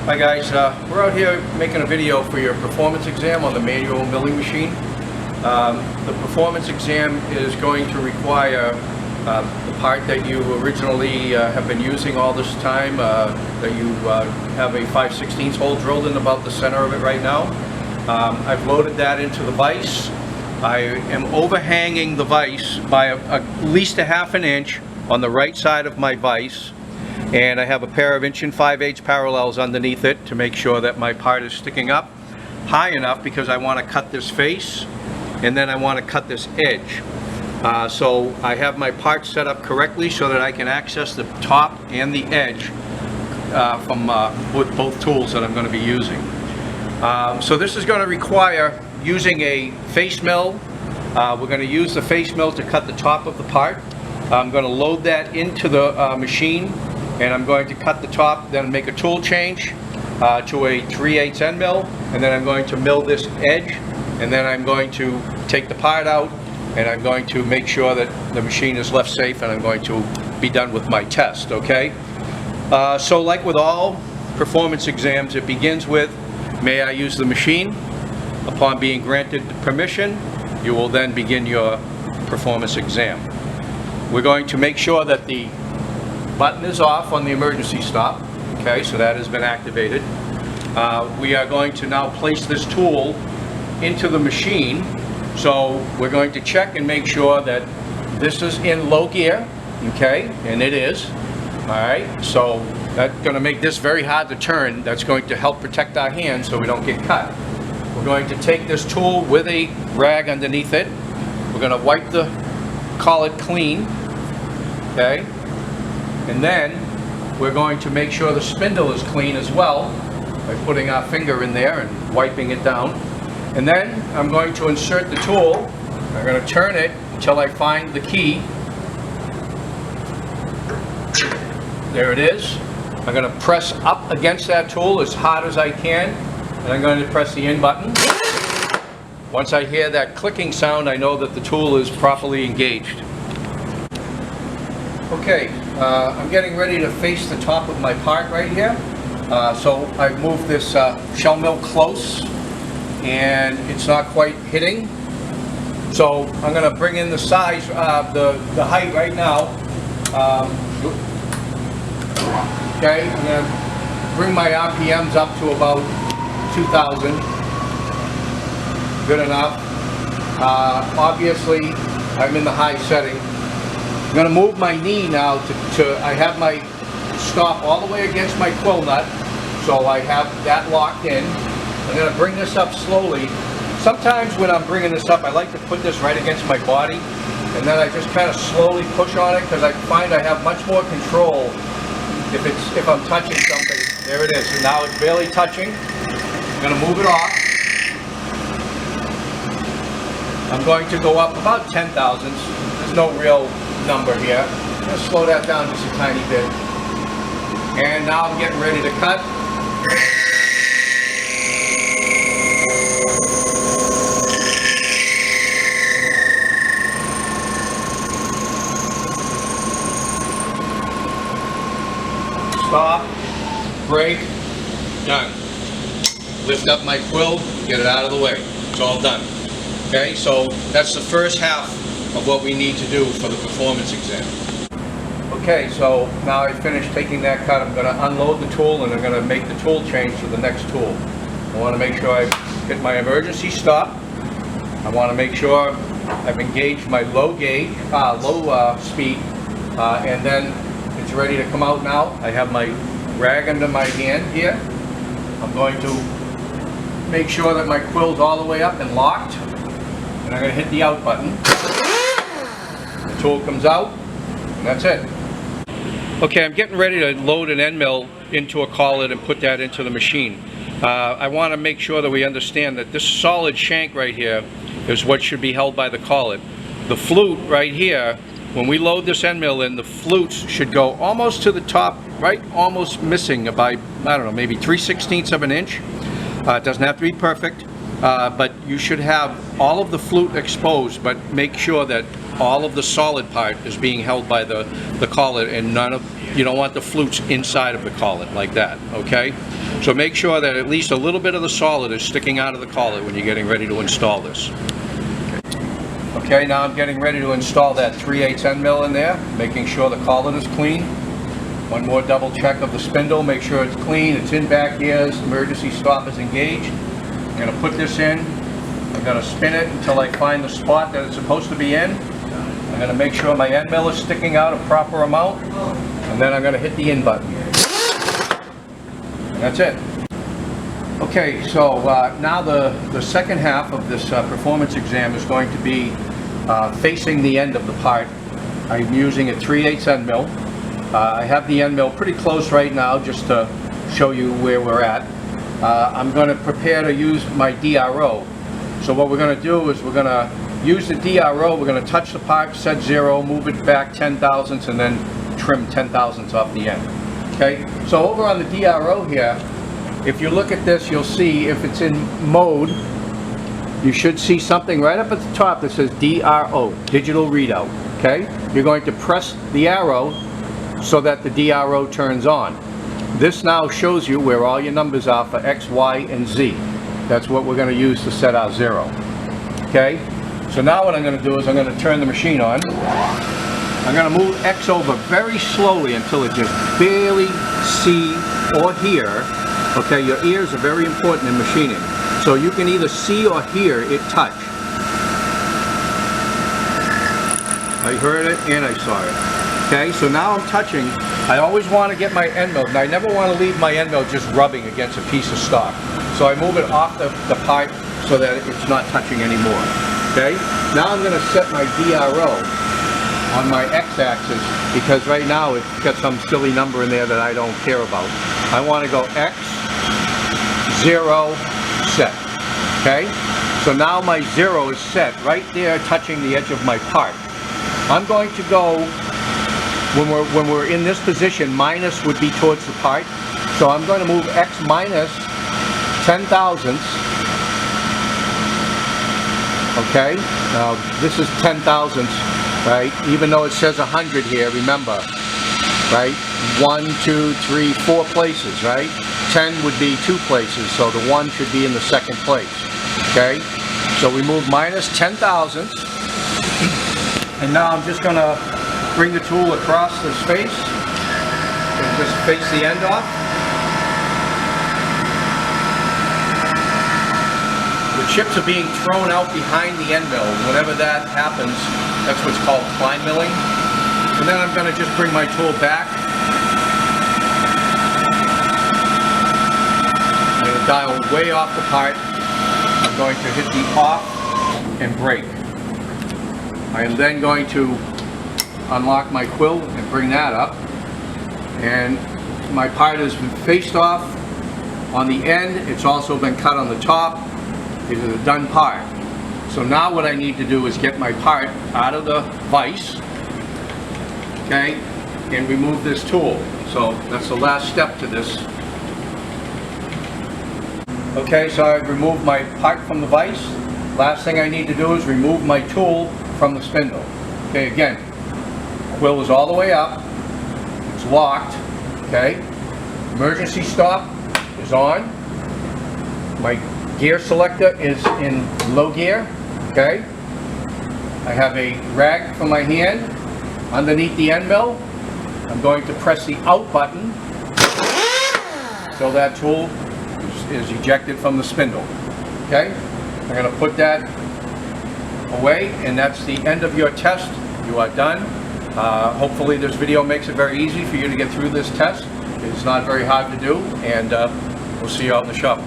Hi guys, we're out here making a video for your performance exam on the manual milling machine. The performance exam is going to require the part that you originally have been using all this time, that you have a 5/16 hole drilled in about the center of it right now. I've loaded that into the vise. I am overhanging the vise by at least a ½ inch on the right side of my vise. And I have a pair of 1 5/8" parallels underneath it to make sure that my part is sticking up high enough, because I want to cut this face and then I want to cut this edge. So I have my part set up correctly so that I can access the top and the edge with both tools that I'm going to be using. So this is going to require using a face mill. We're going to use the face mill to cut the top of the part. I'm going to load that into the machine, and I'm going to cut the top, then make a tool change to a 3/8 end mill, and then I'm going to mill this edge, and then I'm going to take the part out, and I'm going to make sure that the machine is left safe, and I'm going to be done with my test, okay? So like with all performance exams, it begins with, may I use the machine? Upon being granted permission, you will then begin your performance exam. We're going to make sure that the button is off on the emergency stop. Okay, so that has been activated. We are going to now place this tool into the machine. So we're going to check and make sure that this is in low gear. Okay, and it is. All right, so that's going to make this very hard to turn. That's going to help protect our hands so we don't get cut. We're going to take this tool with a rag underneath it. We're going to wipe the collet clean. Okay. And then we're going to make sure the spindle is clean as well by putting our finger in there and wiping it down. And then I'm going to insert the tool. I'm going to turn it until I find the key. There it is. I'm going to press up against that tool as hard as I can, and I'm going to press the in button. Once I hear that clicking sound, I know that the tool is properly engaged. Okay, I'm getting ready to face the top of my part right here. So I've moved this shell mill close, and it's not quite hitting. So I'm going to bring in the size, the height right now. Okay, I'm going to bring my RPMs up to about 2,000. Good enough. Obviously, I'm in the high setting. I'm going to move my knee now I have my stop all the way against my quill nut, so I have that locked in. I'm going to bring this up slowly. Sometimes when I'm bringing this up, I like to put this right against my body, and then I just kind of slowly push on it, because I find I have much more control if I'm touching something. There it is. And now it's barely touching. I'm going to move it off. I'm going to go up about 10 thousandths. There's no real number here. I'm going to slow that down just a tiny bit. And now I'm getting ready to cut. Stop, break, done. Lift up my quill, get it out of the way. It's all done. Okay, so that's the first half of what we need to do for the performance exam. Okay, so now I finished taking that cut. I'm going to unload the tool, and I'm going to make the tool change to the next tool. I want to make sure I hit my emergency stop. I want to make sure I've engaged my low speed, and then it's ready to come out now. I have my rag under my hand here. I'm going to make sure that my quill's all the way up and locked, and I'm going to hit the out button. The tool comes out, and that's it. Okay, I'm getting ready to load an end mill into a collet and put that into the machine. I want to make sure that we understand that this solid shank right here is what should be held by the collet. The flute right here, when we load this end mill in, the flutes should go almost to the top, right, almost missing by, I don't know, maybe 3/16 of an inch. It doesn't have to be perfect, but you should have all of the flute exposed, but make sure that all of the solid part is being held by the collet, and none of You don't want the flutes inside of the collet like that, okay? So make sure that at least a little bit of the solid is sticking out of the collet when you're getting ready to install this. Okay, now I'm getting ready to install that 3/8 end mill in there, making sure the collet is clean. One more double check of the spindle, make sure it's clean, it's in back gears, emergency stop is engaged. I'm going to put this in, I'm going to spin it until I find the spot that it's supposed to be in. I'm going to make sure my end mill is sticking out a proper amount, and then I'm going to hit the in button. And that's it. Okay, so now the second half of this performance exam is going to be facing the end of the part. I'm using a 3/8 end mill. I have the end mill pretty close right now just to show you where we're at. I'm going to prepare to use my DRO. So what we're going to do is we're going to use the DRO, we're going to touch the part, set 0, move it back 10 thousandths, and then trim 10 thousandths off the end. Okay, so over on the DRO here, if you look at this, you'll see if it's in mode, you should see something right up at the top that says DRO, digital readout. Okay, you're going to press the arrow so that the DRO turns on. This now shows you where all your numbers are for X, Y, and Z. That's what we're going to use to set our 0. Okay, so now what I'm going to do is I'm going to turn the machine on. I'm going to move X over very slowly until it just barely see or hear. Okay, your ears are very important in machining. So you can either see or hear it touch. I heard it and I saw it. Okay, so now I'm touching. I always want to get my end mill, and I never want to leave my end mill just rubbing against a piece of stock. So I move it off the pipe so that it's not touching anymore. Okay, now I'm going to set my DRO on my X-axis because right now it's got some silly number in there that I don't care about. I want to go X, 0, set. Okay, so now my 0 is set right there touching the edge of my part. I'm going to go, when we're in this position, minus would be towards the part. So I'm going to move X minus 10 thousandths. Okay, now this is 10 thousandths, right? Even though it says 100 here, remember, right? 1, 2, 3, 4 places, right? 10 would be 2 places, so the 1 should be in the second place. Okay, so we move minus 10 thousandths, and now I'm just going to bring the tool across this face and just face the end off. The chips are being thrown out behind the end mill. Whenever that happens, that's what's called climb milling. And then I'm going to just bring my tool back. I'm going to dial way off the part. I'm going to hit the off and brake. I am then going to unlock my quill and bring that up. And my part has been faced off on the end. It's also been cut on the top. It is a done part. So now what I need to do is get my part out of the vise, okay, and remove this tool. So that's the last step to this. Okay, so I've removed my part from the vise. Last thing I need to do is remove my tool from the spindle. Okay, again, quill is all the way up. It's locked. Okay, emergency stop is on. My gear selector is in low gear. Okay, I have a rag for my hand underneath the end mill. I'm going to press the out button so that tool is ejected from the spindle. Okay, I'm going to put that away, and that's the end of your test. You are done. Hopefully this video makes it very easy for you to get through this test. It's not very hard to do, and we'll see you out in the shop.